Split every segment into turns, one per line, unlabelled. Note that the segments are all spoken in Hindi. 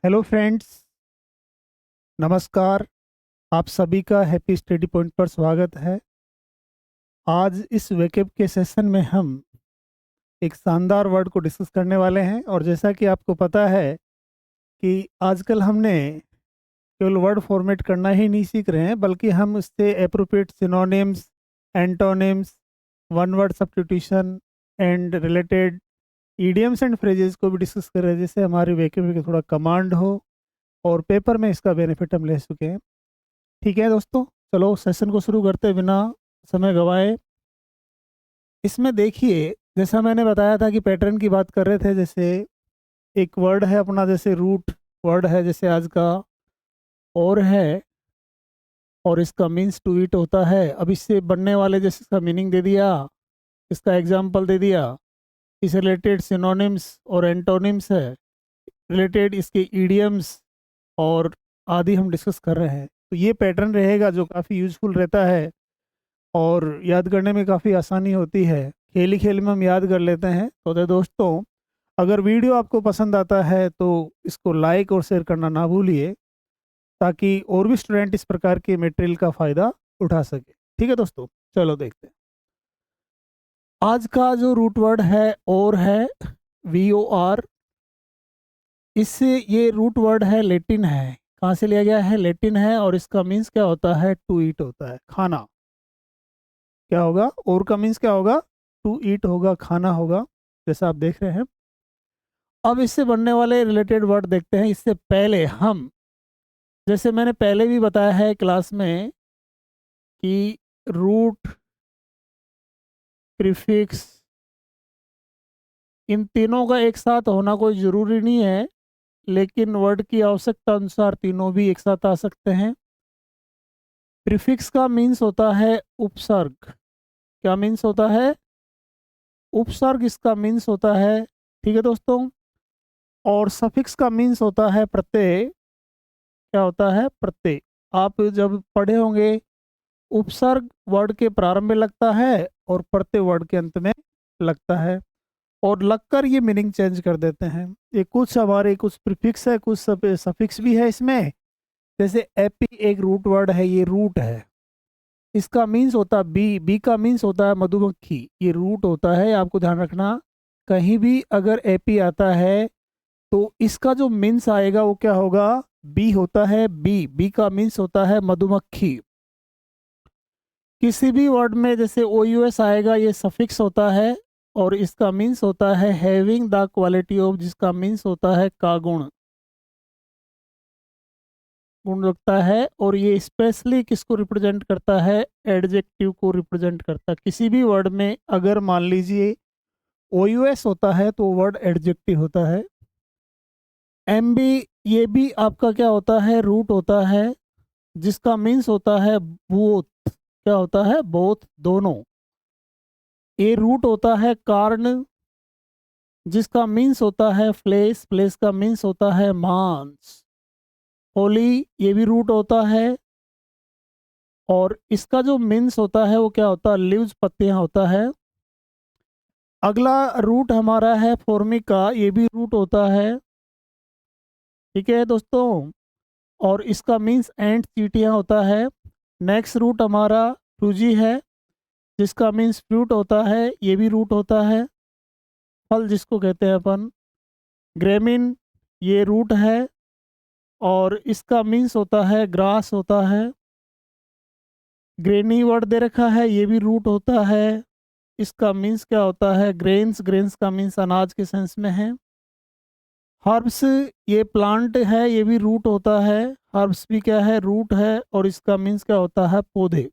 हेलो फ्रेंड्स, नमस्कार। आप सभी का हैप्पी स्टडी पॉइंट पर स्वागत है। आज इस वेकअप के सेशन में हम एक शानदार वर्ड को डिस्कस करने वाले हैं। और जैसा कि आपको पता है कि आजकल हमने केवल वर्ड फॉर्मेट करना ही नहीं सीख रहे हैं, बल्कि हम उससे appropriate synonyms, antonyms, one word substitution and related idioms and phrases को भी डिस्कस कर रहे हैं, जिससे हमारी वेकअप में थोड़ा कमांड हो और पेपर में इसका बेनिफिट हम ले सकें। ठीक है दोस्तों, चलो सेशन को शुरू करते बिना समय गवाए। इसमें देखिए, जैसा मैंने बताया था कि पैटर्न की बात कर रहे थे। जैसे एक वर्ड है अपना, जैसे रूट वर्ड है, जैसे आज का और है, और इसका मीन्स टू ईट होता है। अब इससे बनने वाले, जैसे इसका मीनिंग दे दिया, इसका एग्जाम्पल दे दिया, इस रिलेटेड सिनोनिम्स और एंटोनिम्स है, रिलेटेड इसके ईडियम्स और आदि हम डिस्कस कर रहे हैं। तो ये पैटर्न रहेगा जो काफ़ी यूजफुल रहता है और याद करने में काफ़ी आसानी होती है। खेल ही खेल में हम याद कर लेते हैं। तो दोस्तों, अगर वीडियो आपको पसंद आता है तो इसको लाइक और शेयर करना ना भूलिए, ताकि और भी स्टूडेंट इस प्रकार के मटेरियल का फ़ायदा उठा सके। ठीक है दोस्तों, चलो देखते हैं। आज का जो रूट वर्ड है और है, VOR। इससे ये रूट वर्ड है, लेटिन है। कहाँ से लिया गया है? लेटिन है। और इसका मीन्स क्या होता है? टू ईट होता है, खाना। क्या होगा? और का मीन्स क्या होगा? टू ईट होगा, खाना होगा, जैसा आप देख रहे हैं। अब इससे बनने वाले रिलेटेड वर्ड देखते हैं। इससे पहले हम, जैसे मैंने पहले भी बताया है क्लास में, कि रूट, प्रीफिक्स, इन तीनों का एक साथ होना कोई ज़रूरी नहीं है, लेकिन वर्ड की आवश्यकता अनुसार तीनों भी एक साथ आ सकते हैं। प्रीफिक्स का मीन्स होता है उपसर्ग। क्या मीन्स होता है? उपसर्ग इसका मीन्स होता है। ठीक है दोस्तों। और सफिक्स का मीन्स होता है प्रत्यय। क्या होता है? प्रत्यय। आप जब पढ़े होंगे, उपसर्ग वर्ड के प्रारंभ में लगता है और प्रत्यय वर्ड के अंत में लगता है, और लगकर ये मीनिंग चेंज कर देते हैं। ये कुछ हमारे कुछ प्रीफिक्स है, कुछ सफिक्स भी है इसमें। जैसे एपी एक रूट वर्ड है, ये रूट है। इसका मीन्स होता है बी। बी का मीन्स होता है मधुमक्खी। ये रूट होता है, आपको ध्यान रखना। कहीं भी अगर एपी आता है तो इसका जो मीन्स आएगा वो क्या होगा? बी होता है। बी बी का मीन्स होता है मधुमक्खी। किसी भी वर्ड में जैसे OUS आएगा, ये सफिक्स होता है और इसका मीन्स होता है हैविंग द क्वालिटी ऑफ, जिसका मीन्स होता है का गुण, गुण रखता है। और ये स्पेशली किसको रिप्रेजेंट करता है? एडजेक्टिव को रिप्रेजेंट करता है। किसी भी वर्ड में अगर मान लीजिए OUS होता है तो वर्ड एडजेक्टिव होता है। MB, ये भी आपका क्या होता है? रूट होता है, जिसका मीन्स होता है बोथ। क्या होता है? बोथ, दोनों। ए रूट होता है कार्न, जिसका मीन्स होता है फ्लेश। फ्लेश का मीन्स होता है मांस। होली, ये भी रूट होता है, और इसका जो मीन्स होता है वो क्या होता है? लीव्स, पत्तियां होता है। अगला रूट हमारा है फॉर्मिका, ये भी रूट होता है। ठीक है दोस्तों। और इसका मीन्स एंट, चींटियां होता है। नेक्स्ट रूट हमारा फ्रूजी है, जिसका मीन्स फ्रूट होता है, ये भी रूट होता है। फल जिसको कहते हैं अपन। ग्रेमिन, ये रूट है और इसका मीन्स होता है ग्रास होता है। ग्रेनी वर्ड दे रखा है, ये भी रूट होता है। इसका मीन्स क्या होता है? ग्रेन्स। ग्रेन्स का मीन्स अनाज के सेंस में है। हर्ब्स, ये प्लांट है, ये भी रूट होता है। हर्ब्स भी क्या है? रूट है, और इसका मीन्स क्या होता है? पौधे।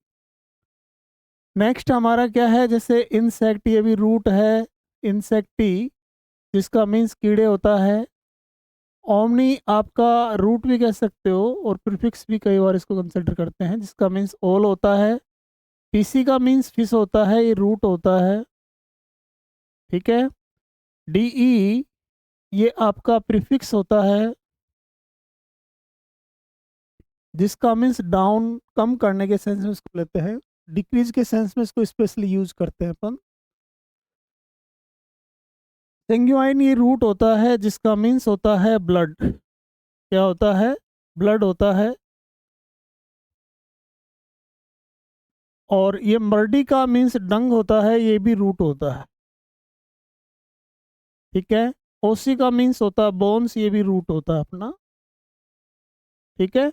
नेक्स्ट हमारा क्या है? जैसे इंसेक्ट, ये भी रूट है। इंसेक्टी, जिसका मीन्स कीड़े होता है। ओमनी आपका रूट भी कह सकते हो, और प्रीफिक्स भी कई बार इसको कंसिडर करते हैं, जिसका मीन्स ऑल होता है। पीसी का मीन्स फिश होता है, ये रूट होता है। ठीक है। डीई, ये आपका प्रीफिक्स होता है, जिसका मीन्स डाउन, कम करने के सेंस में इसको लेते हैं। डिक्रीज के सेंस में इसको स्पेशली यूज करते हैं अपन। सेंगुआइन, ये रूट होता है, जिसका मीन्स होता है ब्लड। क्या होता है, ब्लड होता है। और ये मर्डी का मीन्स डंग होता है, ये भी रूट होता है, ठीक है। ओसी का मीन्स होता है बोन्स, ये भी रूट होता है अपना, ठीक है।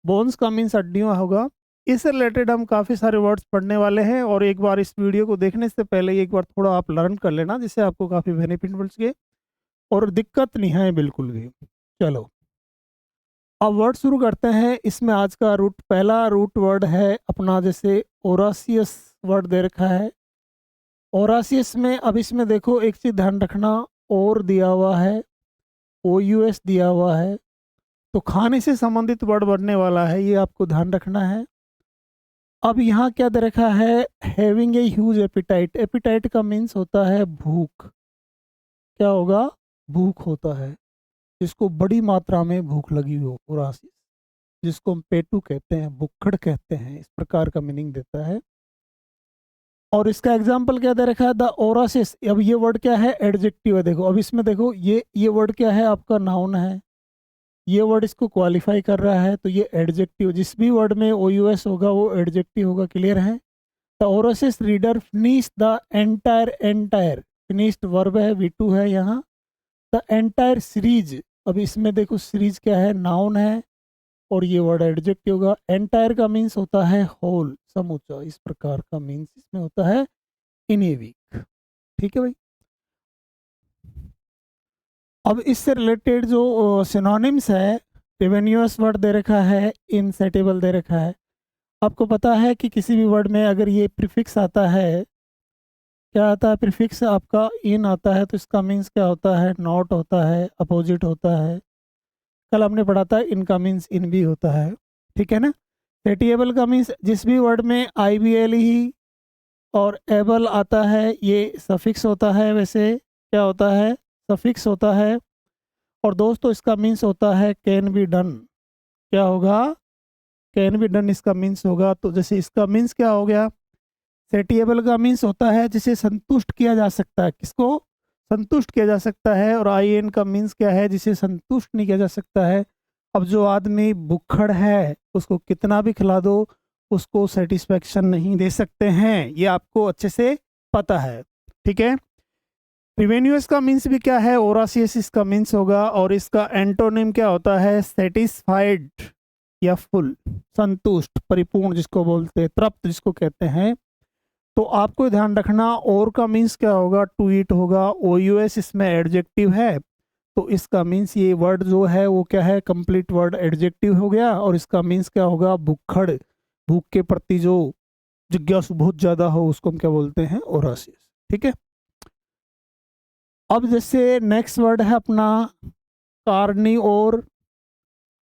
बोन्स का मीन्स हड्डियाँ होगा। इससे रिलेटेड हम काफ़ी सारे वर्ड्स पढ़ने वाले हैं, और एक बार इस वीडियो को देखने से पहले एक बार थोड़ा आप लर्न कर लेना, जिससे आपको काफ़ी बेनिफिट मिल सके और दिक्कत नहीं है बिल्कुल भी। चलो अब वर्ड शुरू करते हैं। इसमें आज का रूट, पहला रूट वर्ड है अपना, जैसे ओरासियस वर्ड दे रखा है। ओरासियस में अब इसमें देखो एक चीज़ ध्यान रखना, और दिया हुआ है, ओ यू एस दिया हुआ है, तो खाने से संबंधित वर्ड बनने वाला है, ये आपको ध्यान रखना है। अब यहाँ क्या दे रखा है, having a huge appetite. Appetite का मीन्स होता है भूख, क्या होगा, भूख होता है, जिसको बड़ी मात्रा में भूख लगी हो, ओरासिस, जिसको हम पेटू कहते हैं, भुक्खड़ कहते हैं, इस प्रकार का मीनिंग देता है। और इसका एग्जाम्पल क्या दे रखा है, द ओरासिस। अब ये वर्ड क्या है, एडजेक्टिव है। देखो अब इसमें देखो, ये वर्ड क्या है, आपका नाउन है, ये वर्ड इसको क्वालिफाई कर रहा है, तो ये एडजेक्टिव, जिस भी वर्ड में ओ यू एस होगा वो एडजेक्टिव होगा, क्लियर है। The voracious reader finish the entire, entire finished verb है, V2 है यहाँ। द एंटायर सीरीज, अब इसमें देखो सीरीज क्या है, नाउन है, और ये वर्ड एडजेक्टिव होगा। एंटायर का मीन्स होता है होल, समूचा, इस प्रकार का मीन्स इसमें होता है इन ए वीक, ठीक है भाई। अब इससे रिलेटेड जो सिनोनिम्स है, रिवेन्यूअस वर्ड दे रखा है, इनसेटेबल दे रखा है। आपको पता है कि किसी भी वर्ड में अगर ये प्रीफिक्स आता है, क्या आता है, प्रीफिक्स आपका इन आता है, तो इसका मीन्स क्या होता है, नॉट होता है, अपोजिट होता है। कल हमने पढ़ा था इनका मीन्स इन भी होता है, ठीक है ना। सेटिएबल का मीन्स जिस भी वर्ड में आई बी एल ही और एबल आता है, ये सफिक्स होता है, वैसे क्या होता है, सफिक्स होता है। और दोस्तों इसका मीन्स होता है कैन बी डन, क्या होगा, कैन बी डन इसका मीन्स होगा। तो जैसे इसका मीन्स क्या हो गया, सेटिएबल का मीन्स होता है जिसे संतुष्ट किया जा सकता है, किसको संतुष्ट किया जा सकता है। और आई एन का मीन्स क्या है, जिसे संतुष्ट नहीं किया जा सकता है। अब जो आदमी भुक्खड़ है, उसको कितना भी खिला दो, उसको सेटिस्फेक्शन नहीं दे सकते हैं, ये आपको अच्छे से पता है, ठीक है। रिवेन्यूअस का मीन्स भी क्या है, ओरासियस इसका मीन्स होगा। और इसका एंटोनिम क्या होता है, सेटिस्फाइड या फुल, संतुष्ट, परिपूर्ण जिसको बोलते हैं, तृप्त जिसको कहते हैं। तो आपको ध्यान रखना, और का मीन्स क्या होगा, टू ईट होगा। ओ यू एस इसमें एडजेक्टिव है, तो इसका मीन्स ये वर्ड जो है वो क्या है, कंप्लीट वर्ड एडजेक्टिव हो गया। और इसका मीन्स क्या होगा, भुक्खड़, भूख के प्रति जो जिज्ञासु बहुत ज़्यादा हो, उसको हम क्या बोलते हैं, ओरासियस, ठीक है। अब जैसे नेक्स्ट वर्ड है अपना कार्नी और।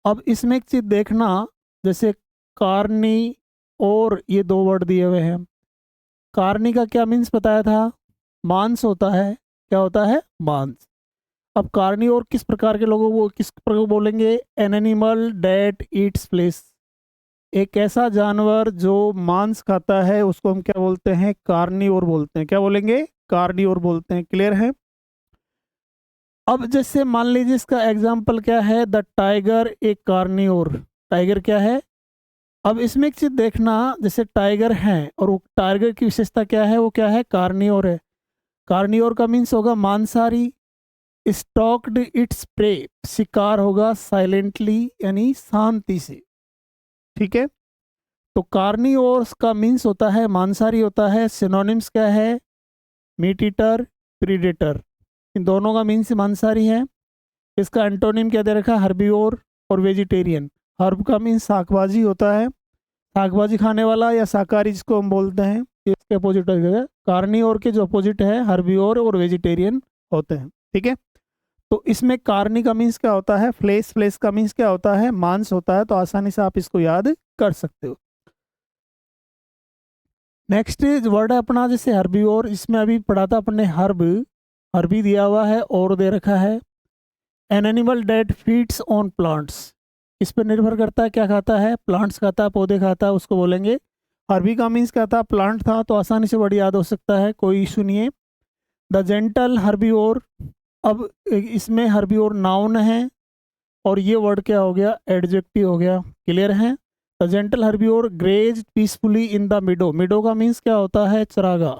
अब इसमें एक चीज़ देखना, जैसे कार्नी और, ये दो वर्ड दिए हुए हैं। कार्नी का क्या मीन्स बताया था, मांस होता है, क्या होता है, मांस। अब कार्नी और किस प्रकार के लोगों को किस प्रकार बोलेंगे, an animal that eats flesh, एक ऐसा जानवर जो मांस खाता है, उसको हम क्या बोलते हैं, कार्निवोर बोलते हैं, क्या बोलेंगे, कार्निवोर बोलते हैं, क्लियर है। अब जैसे मान लीजिए इसका एग्जाम्पल क्या है, द टाइगर एक कार्निवोर, टाइगर क्या है। अब इसमें एक चीज देखना, जैसे टाइगर है और वो टाइगर की विशेषता क्या है, वो क्या है, कार्निवोर है। कार्निवोर का मीन्स होगा मांसाहारी। स्टॉक्ड इट्स प्रे, शिकार होगा साइलेंटली यानी शांति से, ठीक है। तो कार्निवोर्स का मीन्स होता है मांसाहारी होता है। सिनोनिम्स क्या है, मीट ईटर, प्रीडेटर, इन दोनों का मीन्स मांसाहारी है। इसका एंटोनिम क्या दे रखा है, हर्बीवोर और वेजिटेरियन। हर्ब का मीन्स शाकभाजी होता है, शाकभाजी खाने वाला या शाकाहारी जिसको हम बोलते हैं, इसके अपोजिट हो गया। कार्निवोर के जो अपोजिट है हर्बीवोर और वेजिटेरियन होते हैं, ठीक है। तो इसमें कार्नी का मीन्स क्या होता है, फ्लेश, फ्लेश का मीन्स क्या होता है, मांस होता है। तो आसानी से आप इसको याद कर सकते हो। नेक्स्ट वर्ड है अपना जैसे हर्बीवोर, इसमें अभी पढ़ा था अपने हर्ब, हर्बी दिया हुआ है और दे रखा है। An animal that feeds on plants, इस पर निर्भर करता है क्या खाता है, प्लांट्स खाता है, पौधे खाता है, उसको बोलेंगे हर्बी का मीन्स क्या था, प्लांट था, तो आसानी से वर्ड याद हो सकता है, कोई इशू नहीं है। द जेंटल हर्बीवोर, अब इसमें हर्बीवोर नाउन है, और ये वर्ड क्या हो गया, एडजेक्टिव हो गया। क्लियर है। The gentle herbivore graze peacefully in the meadow. Meadow का मीन्स क्या होता है, चरागा।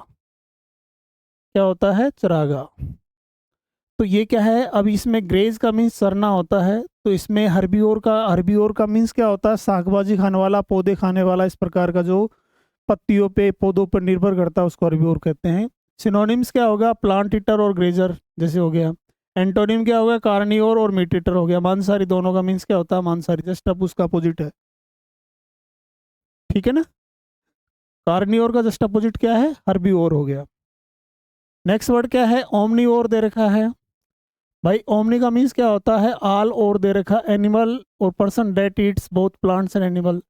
क्या होता है, चरागा। तो ये क्या है, अब इसमें ग्रेज का मीन्स चरना होता है, तो इसमें हर्बियोर का मीन्स क्या होता है, शाकभाजी खाने वाला, पौधे खाने वाला, इस प्रकार का जो पत्तियों पे पौधों पर निर्भर करता है उसको हर्बियोर कहते हैं। सिनोनिम्स क्या होगा, प्लांट ईटर और ग्रेजर जैसे हो गया। एंटोनिम क्या होगा, कार्नियोर और मीट ईटर हो गया। मांसाहारी दोनों का मीन्स क्या होता है, मांसाहारी। जस्ट अब उसका अपोजिट है, ठीक है ना। कार्नियोर का जस्ट अपोजिट क्या है, हर्बियोर हो गया। नेक्स्ट वर्ड क्या है, ओमनीओर दे रखा है। भाई ओमनी का मीन्स क्या होता है, ऑल, और दे रखा एनिमल और person that eats both plants and animal,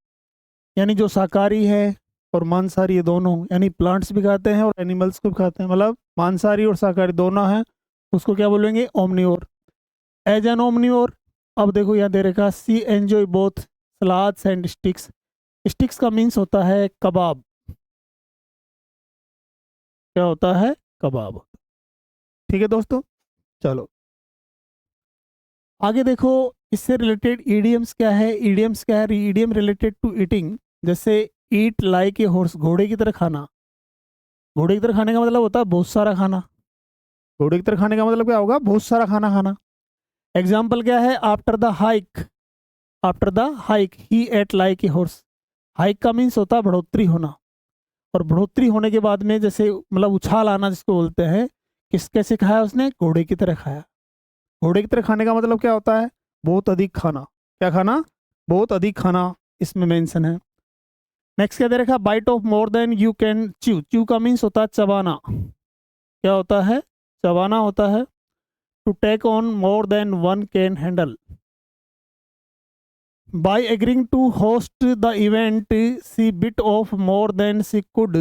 यानी जो शाकाहारी है और मांसाहारी है दोनों, यानी प्लांट्स भी खाते हैं और एनिमल्स को भी खाते हैं, मतलब मांसाहारी और शाकाहारी दोनों हैं, उसको क्या बोलेंगे, ओमनीओर। एज एन ओमनीओर, अब देखो यहाँ दे रखा she enjoy both salads and sticks. Sticks का मीन्स होता है कबाब। क्या होता है, कबाब। ठीक है दोस्तों, चलो आगे देखो। इससे रिलेटेड ईडियम्स क्या है, ईडियम्स क्या है, ईडियम रिलेटेड टू ईटिंग, जैसे ईट लाइक ए हॉर्स, घोड़े की तरह खाना। घोड़े की तरह खाने का मतलब होता है बहुत सारा खाना। घोड़े की तरह खाने का मतलब क्या होगा, बहुत सारा खाना खाना। एग्जाम्पल क्या है, after the hike, after the hike he ate like a horse. Hike का मीन्स होता है बढ़ोतरी होना, और बढ़ोतरी होने के बाद में जैसे मतलब उछाल आना जिसको बोलते हैं, किस कैसे खाया उसने, घोड़े की तरह खाया। घोड़े की तरह खाने का मतलब क्या होता है, बहुत अधिक खाना। क्या खाना, बहुत अधिक खाना, इसमें मेंशन है। नेक्स्ट क्या दे रखा, bite off more than you can chew. Chew का मीन्स होता है चबाना। क्या होता है, चबाना होता है। To take on more than one can handle. By agreeing to host the event she bit off more than she could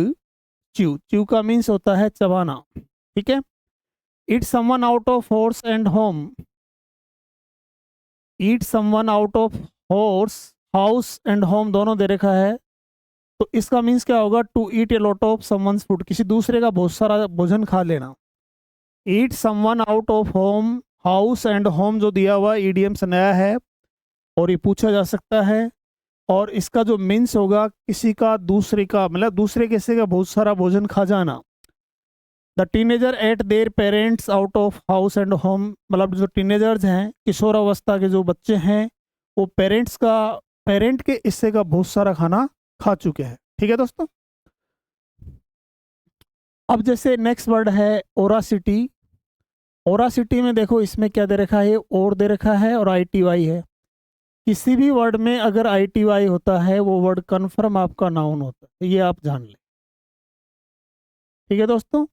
chew. Chew का मीन्स होता है चबाना, ठीक है। Eat someone out of horse and home. Eat someone out of horse, house and home दोनों दे रखा है, तो इसका मीन्स क्या होगा, to eat a lot of someone's food, किसी दूसरे का बहुत सारा भोजन खा लेना। Eat someone out of home, house and home जो दिया हुआ ईडीएम्स नया है और ये पूछा जा सकता है, और इसका जो मीन्स होगा किसी का दूसरे का, मतलब दूसरे किसी का बहुत सारा भोजन खा जाना। The teenager eight their parents out of house and home, मतलब जो टीनेजर्स हैं, किशोरावस्था के जो बच्चे हैं, वो पेरेंट के हिस्से का बहुत सारा खाना खा चुके हैं। ठीक है दोस्तों। अब जैसे नेक्स्ट वर्ड है ओरासिटी। ओरासिटी में देखो इसमें क्या दे रखा है, और दे रखा है और ITY है। किसी भी वर्ड में अगर ITY होता है वो वर्ड कन्फर्म आपका नाउन होता है, ये आप जान लें। ठीक है दोस्तों,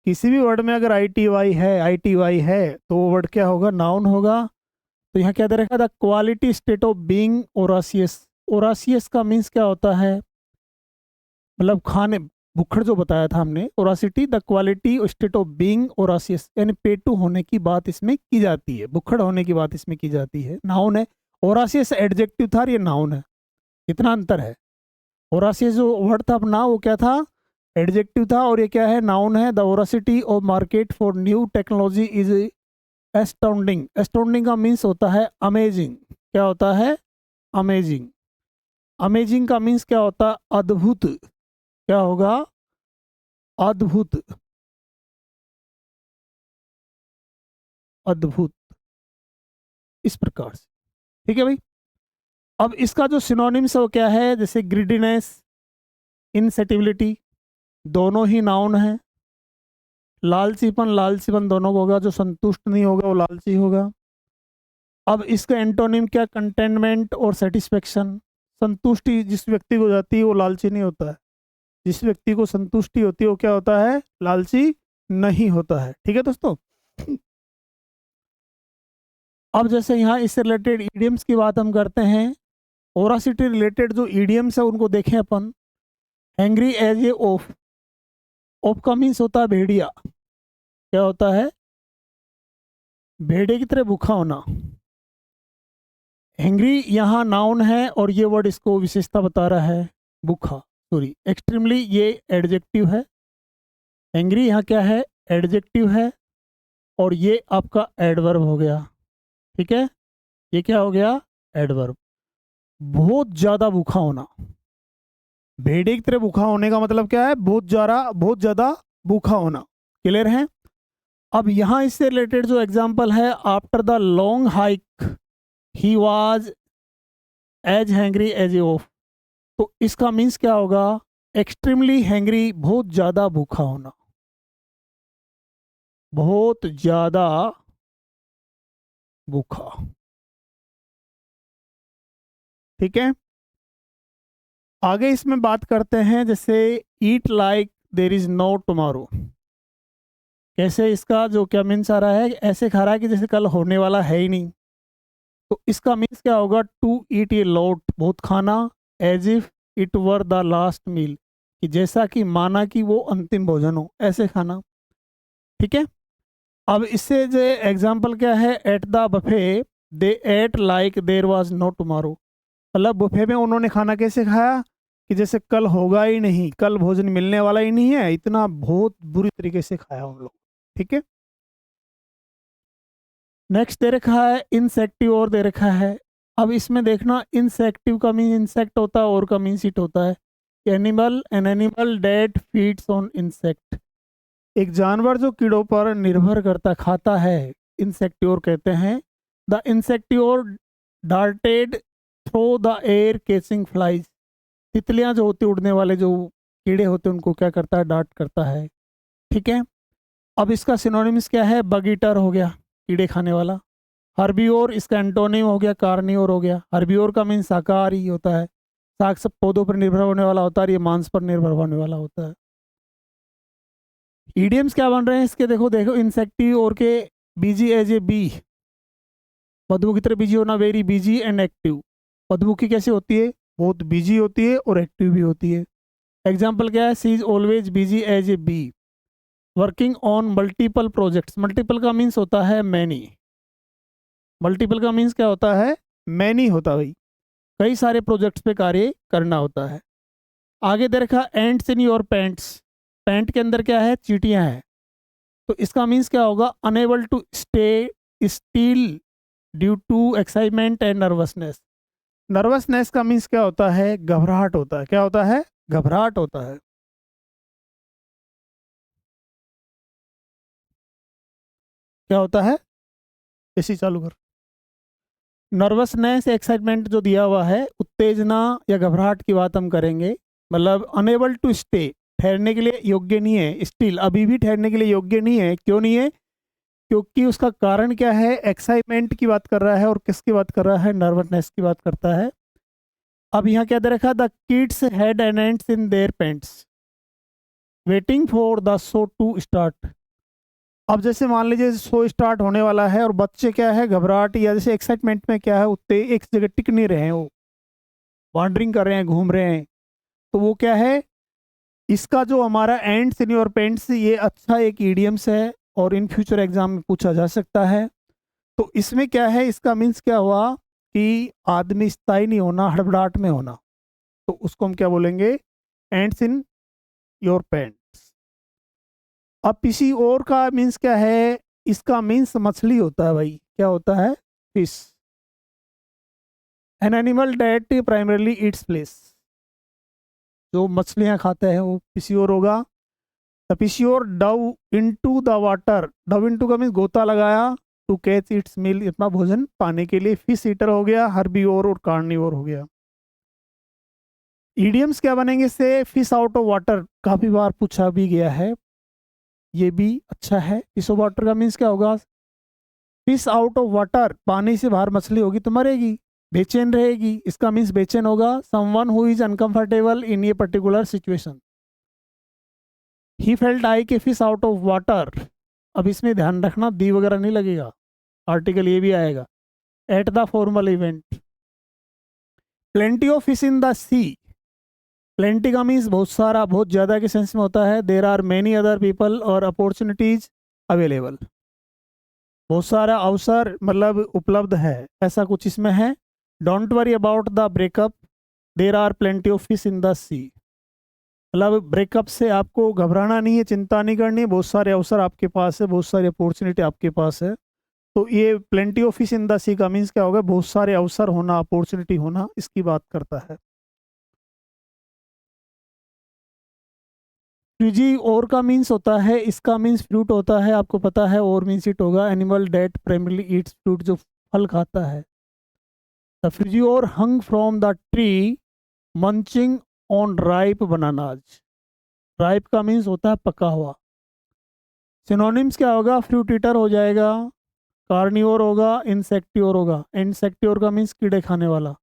किसी भी वर्ड में अगर ITY है तो वो वर्ड क्या होगा, नाउन होगा। तो यहाँ क्या दे रखा है, the quality state of being voracious. Voracious का मीन्स क्या होता है, मतलब खाने, भुक्खड़ जो बताया था हमने। Voracity the quality state of being voracious, यानी पेटू होने की बात इसमें की जाती है, भुक्खड़ होने की बात इसमें की जाती है, नाउन है। ओरासियस एडजेक्टिव था, ये नाउन है, इतना अंतर है। ओरासियस जो वर्ड था अपना वो क्या था, एडजेक्टिव था, और ये क्या है, नाउन है। The voracity of market for new technology is astounding. Astounding का मीन्स होता है अमेजिंग। क्या होता है, अमेजिंग। अमेजिंग का मीन्स क्या होता है, अद्भुत। क्या होगा, अद्भुत, अद्भुत, इस प्रकार से। ठीक है भाई। अब इसका जो सिनोनिम्स है वो क्या है, जैसे ग्रीडीनेस, इनसेटिबिलिटी, दोनों ही नाउन है। लालचीपन, लालचीपन दोनों को होगा, जो संतुष्ट नहीं होगा वो लालची होगा। अब इसका एंटोनिम क्या, कंटेनमेंट और सेटिस्फेक्शन। संतुष्टि जिस व्यक्ति को जाती है वो लालची नहीं होता है, जिस व्यक्ति को संतुष्टि होती है वो क्या होता है, लालची नहीं होता है। ठीक है दोस्तों। अब जैसे यहाँ इससे रिलेटेड ईडियम्स की बात हम करते हैं, ओरासिटी रिलेटेड जो ईडियम्स है उनको देखें अपन। Hungry as a wolf, wolf का मीन्स होता है भेड़िया। क्या होता है, भेड़े की तरह भूखा होना। हैंग्री यहाँ नाउन है और ये वर्ड इसको विशेषता बता रहा है, भूखा, सॉरी एक्सट्रीमली, ये एडजेक्टिव है। हैंग्री यहाँ क्या है, एडजेक्टिव है, और ये आपका एडवर्ब हो गया। ठीक है। ये क्या हो गया, एडवर्ब। बहुत ज्यादा भूखा होना, भेड़िए की तरह भूखा होने का मतलब क्या है, बहुत ज्यादा भूखा होना। क्लियर है। अब यहाँ इससे रिलेटेड जो एग्जाम्पल है, after the long hike he was as hungry as a wolf. तो इसका मीन्स क्या होगा, एक्सट्रीमली हैंग्री, बहुत ज्यादा भूखा होना, बहुत ज्यादा भूखा। ठीक है। आगे इसमें बात करते हैं, जैसे eat like there is no tomorrow. कैसे, इसका जो क्या मीन्स आ रहा है, ऐसे खा रहा है कि जैसे कल होने वाला है ही नहीं। तो इसका मीन्स क्या होगा, टू ईट ए लॉट, बहुत खाना, as if it were the last meal, कि जैसा कि माना कि वो अंतिम भोजन हो, ऐसे खाना। ठीक है। अब इससे जो एग्जाम्पल क्या है, at the buffet they ate like there was no tomorrow. मतलब बुफे में उन्होंने खाना कैसे खाया कि जैसे कल होगा ही नहीं, कल भोजन मिलने वाला ही नहीं है, इतना बहुत बुरी तरीके से खाया उन लोग। ठीक है। नेक्स्ट दे रखा है इंसेक्टिव, और दे रखा है। अब इसमें देखना, इंसेक्टिव का मीन इंसेक्ट होता है, और का मीन सीट होता है। Animal, an animal that feeds on insect, एक जानवर जो कीड़ों पर निर्भर करता खाता है, इंसेक्टियोर कहते हैं। The insectivore darted through the air catching flies, तितलियां जो होती उड़ने वाले जो कीड़े होते हैं उनको क्या करता है, डांट करता है। ठीक है। अब इसका सिनोनिम्स क्या है, बग ईटर हो गया, कीड़े खाने वाला। हर्बियोर इसका एंटोनिम हो गया, कार्नियोर हो गया। हर्बियोर का मीन शाकाहारी होता है, साग सब पौधों पर निर्भर होने वाला होता है, और ये मांस पर निर्भर होने वाला होता है। ईडियम्स क्या बन रहे हैं इसके, देखो देखो, इंसेक्टिव और के बिजी एज ए बी, मधु की तरह बिजी होना, वेरी बिजी एंड एक्टिव। मधुमक्खी कैसी होती है, बहुत बिजी होती है और एक्टिव भी होती है। एग्जाम्पल क्या है, she is always busy as a bee, working on multiple projects. Multiple का मीन्स होता है मैनी, मल्टीपल का मीन्स क्या होता है, मैनी होता है भाई, कई सारे प्रोजेक्ट्स पे कार्य करना होता है। आगे दे रखा ends in your pants, pant के अंदर क्या है, चींटियां हैं। तो इसका मीन्स क्या होगा, unable to stay still due to excitement and nervousness. Nervousness का मीन्स क्या होता है, घबराहट होता है। क्या होता है, घबराहट होता है। क्या होता है, एसी चालू कर। नर्वसनेस, एक्साइटमेंट जो दिया हुआ है, उत्तेजना या घबराहट की बात हम करेंगे। मतलब अनेबल टू स्टे, ठहरने के लिए योग्य नहीं है, स्टिल अभी भी ठहरने के लिए योग्य नहीं है। क्यों नहीं है, क्योंकि उसका कारण क्या है, एक्साइटमेंट की बात कर रहा है, और किसकी बात कर रहा है, नर्वसनेस की बात करता है। अब यहाँ क्या दे रखा, the kids had an ants in their pants waiting for the show to start. अब जैसे मान लीजिए शो स्टार्ट होने वाला है, और बच्चे क्या है, घबराहट या जैसे एक्साइटमेंट में क्या है, उतने एक जगह टिक नहीं रहे हैं, वो वॉन्डरिंग कर रहे हैं, घूम रहे हैं। तो वो क्या है, इसका जो हमारा एंड्स इन योर पेंट्स, ये अच्छा एक ईडियम्स है, और इन फ्यूचर एग्जाम में पूछा जा सकता है। तो इसमें क्या है, इसका मीन्स क्या हुआ कि आदमी स्थायी नहीं होना, हड़बड़ाहट में होना। तो उसको हम क्या बोलेंगे, एंड्स इन योर पेंट्स। अब किसी और का मीन्स क्या है, इसका मीन्स मछली होता है भाई। क्या होता है, fish. An animal that primarily eats fish, जो मछलियां खाते हैं वो पिसियोर होगा। The piscivore dove into the water, dove into का मीन्स गोता लगाया, टू कैच इट्स मील, इतना भोजन पाने के लिए। फिश ईटर हो गया, हर्बीओर और कार्नियोर हो गया। ईडियम्स क्या बनेंगे इससे, फिश आउट ऑफ वाटर, काफी बार पूछा भी गया है, ये भी अच्छा है। फिश ऑफ वाटर का मीन्स क्या होगा, फिश आउट ऑफ वाटर, पानी से बाहर मछली होगी तो मरेगी, बेचैन रहेगी, इसका मीन्स बेचैन होगा। Someone who is uncomfortable in a particular situation. He felt I के फिश आउट ऑफ वाटर, अब इसमें ध्यान रखना दी वगैरह नहीं लगेगा, आर्टिकल ये भी आएगा। At the formal event. Plenty of fish in the sea, plenty का मीन्स बहुत सारा, बहुत ज़्यादा के सेंस में होता है। There are many other people और अपॉर्चुनिटीज अवेलेबल, बहुत सारा अवसर मतलब उपलब्ध है, ऐसा कुछ इसमें है। Don't worry about the breakup, there are plenty of fish in the sea, मतलब ब्रेकअप से आपको घबराना नहीं है, चिंता नहीं करनी है, बहुत सारे अवसर आपके पास है, बहुत सारी अपॉर्चुनिटी आपके पास है। तो ये plenty of fish in the sea का मीन्स क्या होगा, बहुत सारे अवसर होना, अपॉर्चुनिटी होना, इसकी बात करता है। फ्यूजी और का मीन्स होता है, इसका मीन्स फ्रूट होता है, आपको पता है, और मीन्स इट होगा animal that primarily eats fruit, जो फल खाता है। The frugivore hung from the tree munching on ripe bananas. Ripe का मीन्स होता है पका हुआ। सिनोनिम्स क्या होगा, फ्रूट ईटर हो जाएगा, कार्नियोर होगा, इंसेक्टियोर होगा। इंसेक्टियोर का मीन्स कीड़े खाने वाला।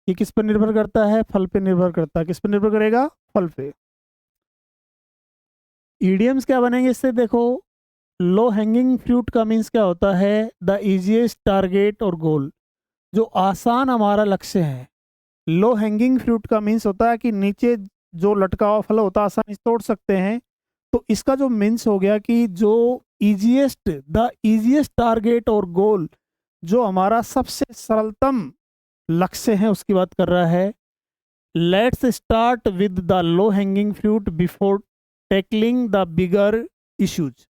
ये किस पर निर्भर करता है, फल पे निर्भर करता है। किस पर निर्भर करेगा, फल पे। ईडियम्स क्या बनेंगे इससे, देखो, लो हैंगिंग फ्रूट का मीन्स क्या होता है, द इजीएस्ट टारगेट और गोल, जो आसान हमारा लक्ष्य है। लो हैंगिंग फ्रूट का मीन्स होता है कि नीचे जो लटका हुआ फल होता है आसानी से तोड़ सकते हैं। तो इसका जो मीन्स हो गया कि जो इजीएस्ट, द इजीएस्ट टारगेट और गोल, जो हमारा सबसे सरलतम लक्ष्य है, उसकी बात कर रहा है। Let's start with the low hanging fruit before tackling the bigger issues.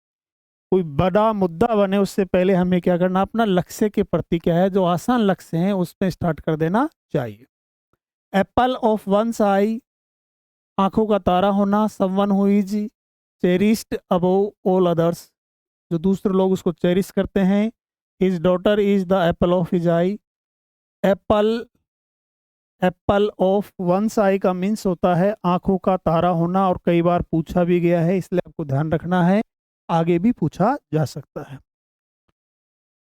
कोई बड़ा मुद्दा बने उससे पहले हमें क्या करना, अपना लक्ष्य के प्रति क्या है, जो आसान लक्ष्य है उसमें स्टार्ट कर देना चाहिए। एप्पल ऑफ वंस आई, आंखों का तारा होना, someone who is cherished above all others, जो दूसरे लोग उसको चेरिश करते हैं। His daughter is the apple of his eye. Apple, apple of one's eye का मीन्स होता है आंखों का तारा होना, और कई बार पूछा भी गया है, इसलिए आपको ध्यान रखना है, आगे भी पूछा जा सकता है।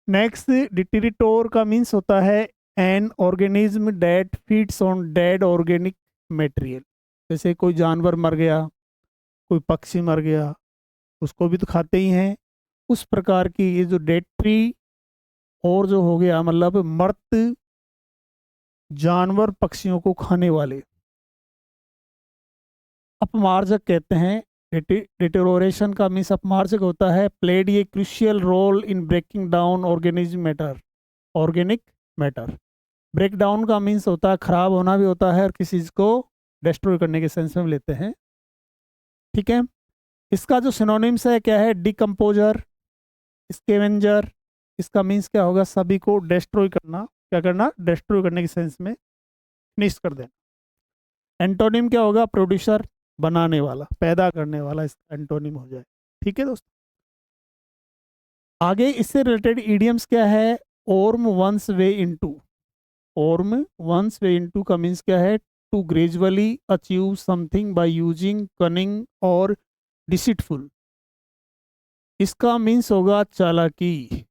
नेक्स्ट, डिटेरिटोर का मीन्स होता है an organism that feeds on dead organic material. जैसे कोई जानवर मर गया, कोई पक्षी मर गया, उसको भी तो खाते ही हैं। उस प्रकार की ये जो डेट्री और जो हो गया मतलब मर्त जानवर पक्षियों को खाने वाले, अपमार्जक कहते हैं। डिटेरोरेशन का मीन्स अपमार्जक होता है, played a crucial role in breaking down organism matter, organic matter. Break down का मीन्स होता है खराब होना भी होता है, और किसी चीज़ को डिस्ट्रॉय करने के सेंस में लेते हैं। ठीक है, इसका जो सिनोनिम्स है क्या है, डिकम्पोजर, स्केवेंजर। इसका मीन्स क्या होगा, सभी को डिस्ट्रॉय करना, क्या करना, डिस्ट्रॉय करने के सेंस में, फिनिश कर देना। एंटोनिम क्या होगा, प्रोड्यूसर, बनाने वाला, पैदा करने वाला, इसका एंटोनिम हो जाए। ठीक है दोस्तों, आगे इससे रिलेटेड इडियम्स क्या है, worm one's way into. Worm one's way into का मीन्स क्या है, to gradually achieve something by using cunning और डिसिटफुल। इसका मीन्स होगा चालाकी,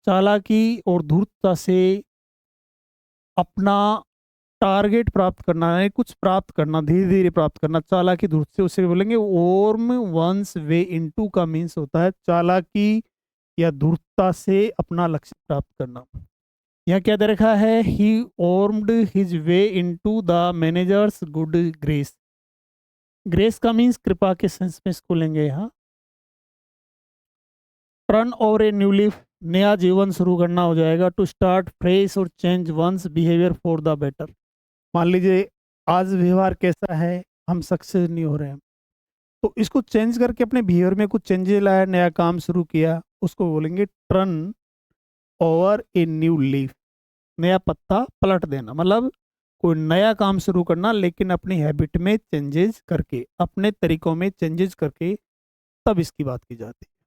चालाकी और धूर्तता से अपना टारगेट प्राप्त करना है, कुछ प्राप्त करना, धीरे धीरे प्राप्त करना, चालाकी धूर्त से, उसे बोलेंगे ओर्म वंस वे इनटू का मीन्स होता है चालाकी या धूर्तता से अपना लक्ष्य प्राप्त करना। यहाँ क्या दे रखा है, he wormed his way into the manager's good grace. Grace का मीन्स कृपा के सेंस में इसको लेंगे यहाँ। Turn over a new leaf, नया जीवन शुरू करना हो जाएगा। टू स्टार्ट फ्रेश और change one's behaviour for the better. मान लीजिए आज व्यवहार कैसा है, हम सक्सेस नहीं हो रहे हैं, तो इसको चेंज करके अपने बिहेवियर में कुछ चेंजेस लाया, नया काम शुरू किया, उसको बोलेंगे turn over a new leaf. नया पत्ता पलट देना, मतलब कोई नया काम शुरू करना, लेकिन अपनी हैबिट में चेंजेस करके, अपने तरीकों में चेंजेस करके, तब इसकी बात की जाती है।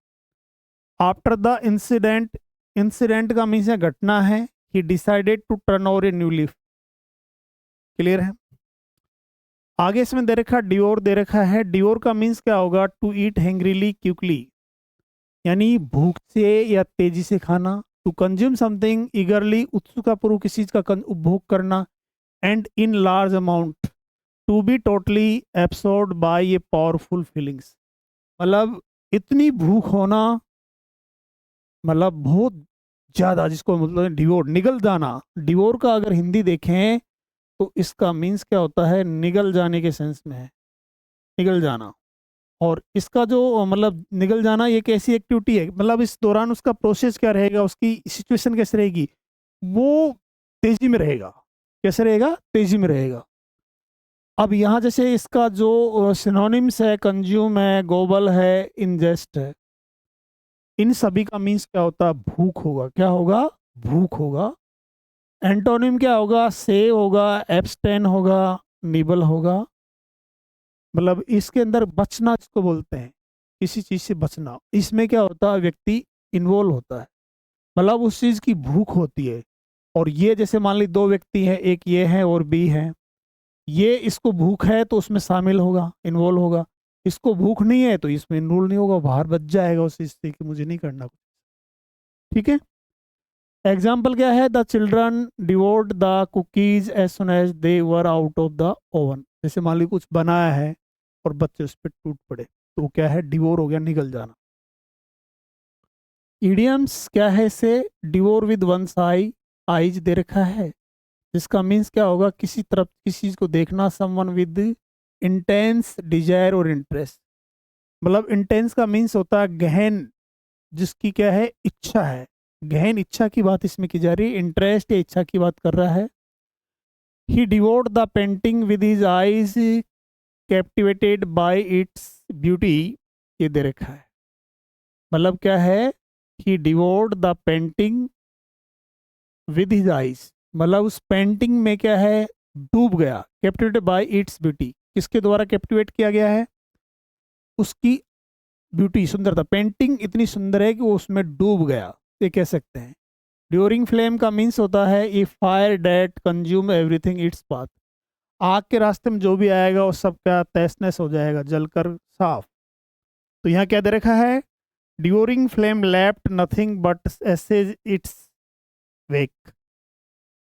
आफ्टर द इंसिडेंट, इंसिडेंट का मीन्स है घटना है। He decided to turn over a new leaf. Clear है। आगे इसमें दे रखा डिओर दे रखा है। डिओर का मीन्स क्या होगा, टू ईट हैंग्रीली क्विकली, यानी भूख से या तेजी से खाना। टू कंज्यूम समथिंग ईगरली, उत्सुकतापूर्वक किसी चीज का उपभोग करना। And in large amount, to be totally absorbed by a powerful feelings, मतलब इतनी भूख होना, मतलब बहुत ज्यादा, जिसको मतलब डिवोर, निगल जाना। डिवोर का अगर हिंदी देखें तो इसका मीन्स क्या होता है, निगल जाने के सेंस में है, निगल जाना। और इसका जो मतलब निगल जाना, ये कैसी एक्टिविटी है, मतलब इस दौरान उसका प्रोसेस क्या रहेगा, उसकी सिचुएशन कैसे रहेगी, वो तेजी में रहेगा। कैसे रहेगा, तेजी में रहेगा। अब यहाँ जैसे इसका जो सिनोनिम्स है, कंज्यूम है, गोबल है, इंजेस्ट है। इन सभी का मीन्स क्या होता है? भूख होगा। क्या होगा? भूख होगा। एंटोनिम क्या होगा? सेव होगा, एब्सटेन होगा, निबल होगा। मतलब इसके अंदर बचना जिसको बोलते हैं, किसी चीज से बचना, इसमें क्या होता है? व्यक्ति इन्वॉल्व होता है, मतलब उस चीज की भूख होती है। और ये जैसे मान ली दो व्यक्ति हैं, एक ये है और बी है, ये इसको भूख है तो उसमें शामिल होगा, इन्वॉल्व होगा। इसको भूख नहीं है तो इसमें इन्वॉल्व नहीं होगा, बाहर बच जाएगा उस चीज से कि मुझे नहीं करना कुछ। ठीक है। एग्जाम्पल क्या है? The children devoured the cookies as soon as they were out of the oven. जैसे मान ली कुछ बनाया है और बच्चे उस पर टूट पड़े, तो वो क्या है? डिवोर हो गया, निगल जाना। इडियम्स क्या है? इसे devour with one eye, eyes दे रखा है, जिसका मीन्स क्या होगा? किसी तरफ किसी चीज को देखना, समवन विद इंटेंस डिजायर और इंटरेस्ट। मतलब इंटेंस का मीन्स होता है गहन, जिसकी क्या है? इच्छा है। गहन इच्छा की बात इसमें की जा रही है, इंटरेस्ट या इच्छा की बात कर रहा है। He devoured the painting with his eyes captivated by its beauty, ये दे रखा है। मतलब क्या है? He devoured the painting with his eyes, मतलब उस पेंटिंग में क्या है? डूब गया। कैप्टिवेटेड बाय इट्स ब्यूटी, किसके द्वारा कैप्टिवेट किया गया है? उसकी ब्यूटी, सुंदरता। पेंटिंग इतनी सुंदर है कि वो उसमें डूब गया, ये कह सकते हैं। ड्यूरिंग फ्लेम का मीन्स होता है a fire that consume everything its path. आग के रास्ते में जो भी आएगा वो सब क्या? तहस नहस हो जाएगा, जलकर साफ। तो यहाँ क्या दे रखा है? During flame left nothing but ashes its wake.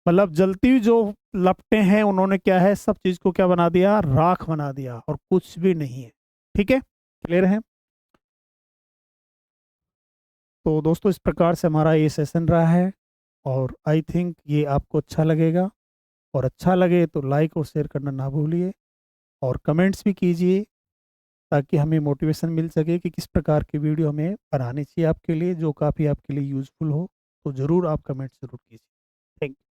मतलब जलती हुई जो लपटें हैं, उन्होंने क्या है? सब चीज को क्या बना दिया? राख बना दिया, और कुछ भी नहीं है। ठीक है, क्लियर है? तो दोस्तों इस प्रकार से हमारा ये सेशन रहा है, और आई थिंक ये आपको अच्छा लगेगा। और अच्छा लगे तो लाइक और शेयर करना ना भूलिए, और कमेंट्स भी कीजिए, ताकि हमें मोटिवेशन मिल सके कि किस प्रकार की वीडियो हमें बनानी चाहिए आपके लिए, जो काफ़ी आपके लिए यूज़फुल हो। तो ज़रूर आप कमेंट्स ज़रूर कीजिए। Thank you.